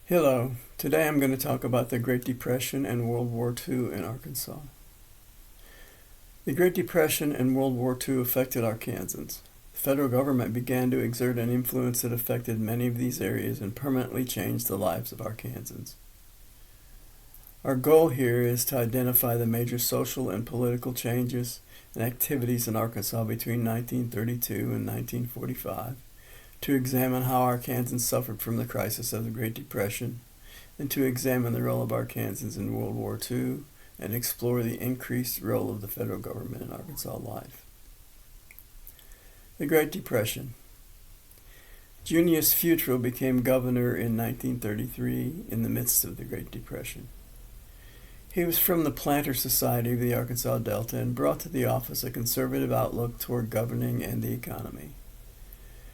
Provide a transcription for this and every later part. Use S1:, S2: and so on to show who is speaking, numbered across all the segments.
S1: Hello, today I'm going to talk about the Great Depression and World War II in Arkansas. The Great Depression and World War II affected Arkansans. The federal government began to exert an influence that affected many of these areas and permanently changed the lives of Arkansans. Our goal here is to identify the major social and political changes and activities in Arkansas between 1932 and 1945, to examine how Arkansans suffered from the crisis of the Great Depression, and to examine the role of Arkansans in World War II and explore the increased role of the federal government in Arkansas life. The Great Depression. Junius Futrell became governor in 1933 in the midst of the Great Depression. He was from the Planter Society of the Arkansas Delta and brought to the office a conservative outlook toward governing and the economy.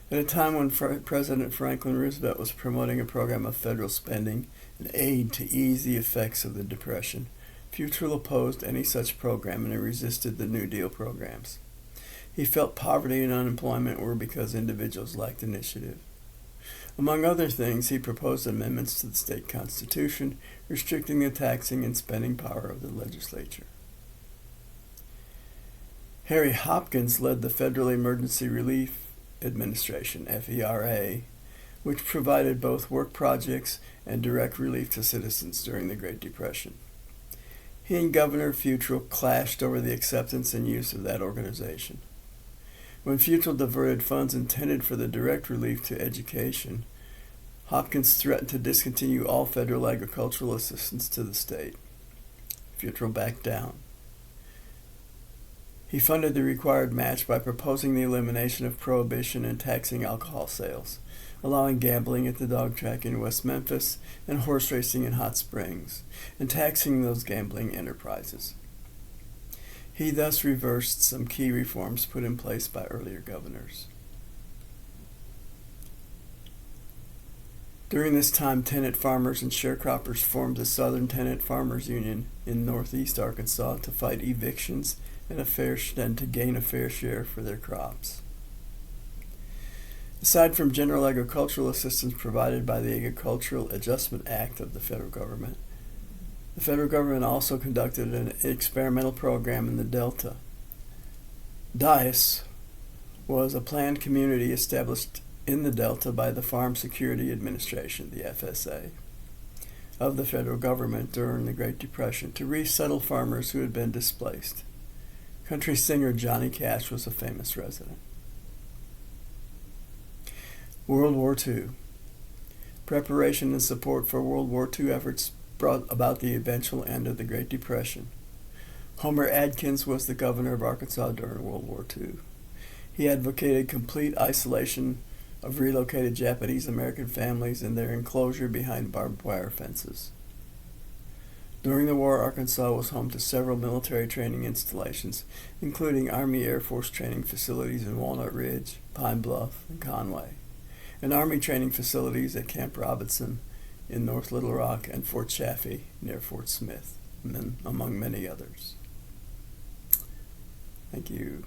S1: At a time when President Franklin Roosevelt was promoting a program of federal spending and aid to ease the effects of the Depression, Futrell opposed any such program and resisted the New Deal programs. He felt poverty and unemployment were because individuals lacked initiative. Among other things, he proposed amendments to the state constitution, restricting the taxing and spending power of the legislature. Harry Hopkins led the Federal Emergency Relief Administration, FERA, which provided both work projects and direct relief to citizens during the Great Depression. He and Governor Futrell clashed over the acceptance and use of that organization. When Futrell diverted funds intended for the direct relief to education, Hopkins threatened to discontinue all federal agricultural assistance to the state. Futrell backed down. He funded the required match by proposing the elimination of prohibition and taxing alcohol sales, allowing gambling at the dog track in West Memphis and horse racing in Hot Springs, and taxing those gambling enterprises. He thus reversed some key reforms put in place by earlier governors. During this time, tenant farmers and sharecroppers formed the Southern Tenant Farmers Union in northeast Arkansas to fight evictions and to gain a fair share for their crops. Aside from general agricultural assistance provided by the Agricultural Adjustment Act of the federal government, the federal government also conducted an experimental program in the Delta. DICE was a planned community established in the Delta by the Farm Security Administration, the FSA, of the federal government during the Great Depression to resettle farmers who had been displaced. Country singer Johnny Cash was a famous resident. World War II. Preparation and support for World War II efforts brought about the eventual end of the Great Depression. Homer Adkins was the governor of Arkansas during World War II. He advocated complete isolation of relocated Japanese American families in their enclosure behind barbed wire fences. During the war, Arkansas was home to several military training installations, including Army Air Force training facilities in Walnut Ridge, Pine Bluff, and Conway, and Army training facilities at Camp Robinson in North Little Rock and Fort Chaffee near Fort Smith, among many others. Thank you.